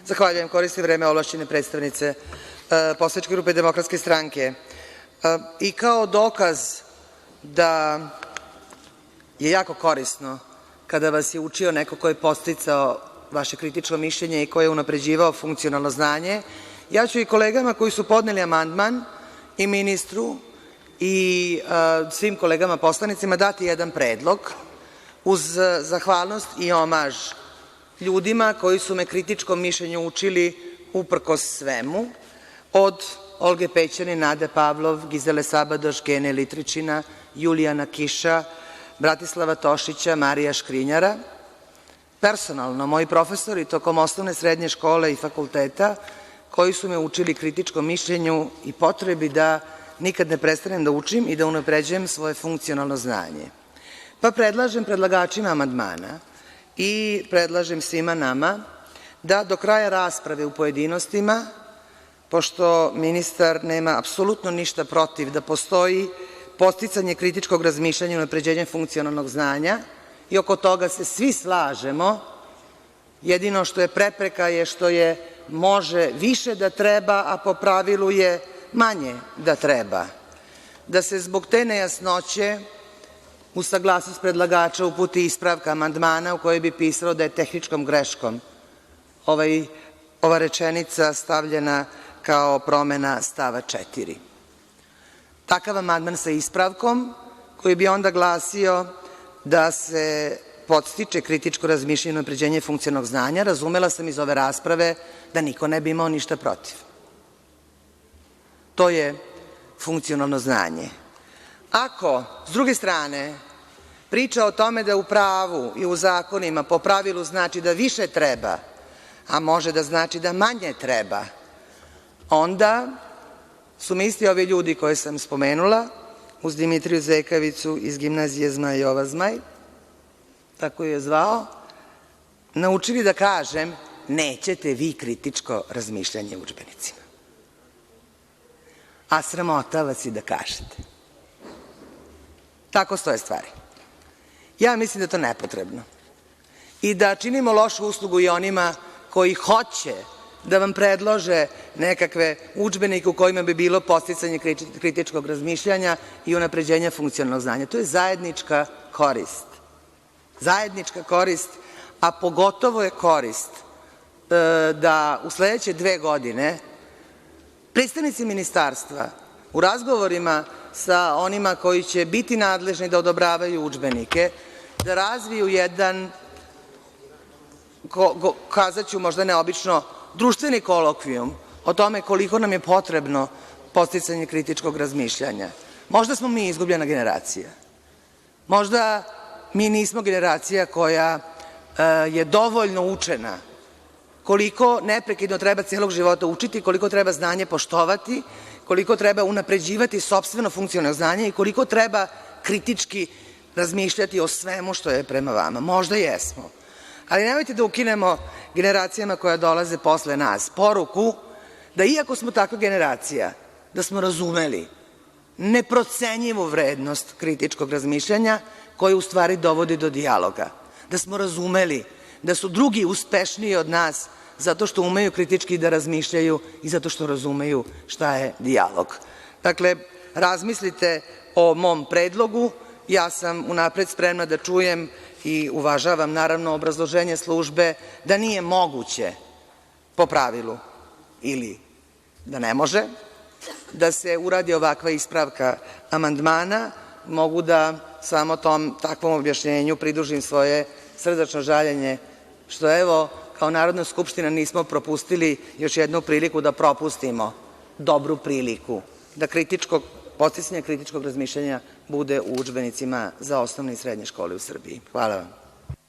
Zahvaljujem. Koristim vreme ovlašćene predstavnice poslaničke grupe Demokratske stranke. I kao dokaz da je jako korisno kada vas je učio neko ko je podsticao vaše kritično mišljenje i ko je unapređivao funkcionalno znanje, ja ću i kolegama koji su podneli amandman i ministru i svim kolegama poslanicima dati jedan predlog uz zahvalnost i omaž ljudima koji su me kritičkom mišljenju učili uprkos svemu, od Olge Pećanin, Nade Pavlov, Gizele Sabadoš, Gene Litričina, Julijana Kiša, Bratislava Tošića, Marija Škrinjara. Personalno, moji profesori tokom osnovne, srednje škole i fakulteta koji su me učili kritičkom mišljenju i potrebi da nikad ne prestanem da učim i da unapređujem svoje funkcionalno znanje. Pa predlažem predlagačima amandmana i predlažem svima nama da do kraja rasprave u pojedinostima, pošto ministar nema apsolutno ništa protiv da postoji podsticanje kritičkog razmišljanja i unapređenja funkcionalnog znanja i oko toga se svi slažemo, jedino što je prepreka je što je može više da treba, a po pravilu je manje da treba. Da se zbog te nejasnoće uz saglasnost predlagača uputi ispravka amandmana u kojoj bi pisalo da je tehničkom greškom ova rečenica stavljena kao promena stava 4. Takav amandman sa ispravkom koji bi onda glasio da se podstiče kritičko razmišljanje i unapređenje funkcionalnog znanja, razumela sam iz ove rasprave da niko ne bi imao ništa protiv. To je funkcionalno znanje. Ako, s druge strane, priča o tome da u pravu i u zakonima po pravilu znači da više treba, a može da znači da manje treba, onda su mi isti ovi ljudi koje sam spomenula, uz Dimitriju Zekavicu iz gimnazije Zmaj Jova Zmaj, tako je zvao, naučili da kažem – nećete vi kritičko razmišljanje u udžbenicima. A sramota vas i da kažete. Tako stoje stvari. Ja mislim da je to nepotrebno i da činimo lošu uslugu i onima koji hoće da vam predlože nekakve udžbenike u kojima bi bilo podsticanje kritičkog razmišljanja i unapređenja funkcionalnog znanja. To je zajednička korist. Zajednička korist, a pogotovo je korist da u sledeće 2 godine predstavnici ministarstva u razgovorima sa onima koji će biti nadležni da odobravaju udžbenike, da razviju jedan, kazaću možda neobično, društveni kolokvijum o tome koliko nam je potrebno podsticanje kritičkog razmišljanja. Možda smo mi izgubljena generacija. Možda mi nismo generacija koja je dovoljno učena, koliko neprekidno treba celog života učiti, koliko treba znanje poštovati, koliko treba unapređivati sopstveno funkcionalno znanje i koliko treba kritički razmišljati o svemu što je prema vama. Možda jesmo. Ali nemojte da ukinemo generacijama koja dolaze posle nas poruku da iako smo takva generacija, da smo razumeli neprocenjivu vrednost kritičkog razmišljanja koje u stvari dovodi do dijaloga. Da smo razumeli da su drugi uspešniji od nas zato što umeju kritički da razmišljaju i zato što razumeju šta je dijalog. Dakle, razmislite o mom predlogu. Ja sam unapred spremna da čujem i uvažavam naravno obrazloženje službe da nije moguće po pravilu ili da ne može da se uradi ovakva ispravka amandmana. Mogu da samo tom takvom objašnjenju pridružim svoje srdačno žaljenje što evo kao Narodna skupština nismo propustili još jednu priliku da propustimo dobru priliku da podsticanje kritičkog razmišljanja bude u udžbenicima za osnovne i srednje škole u Srbiji. Hvala vam.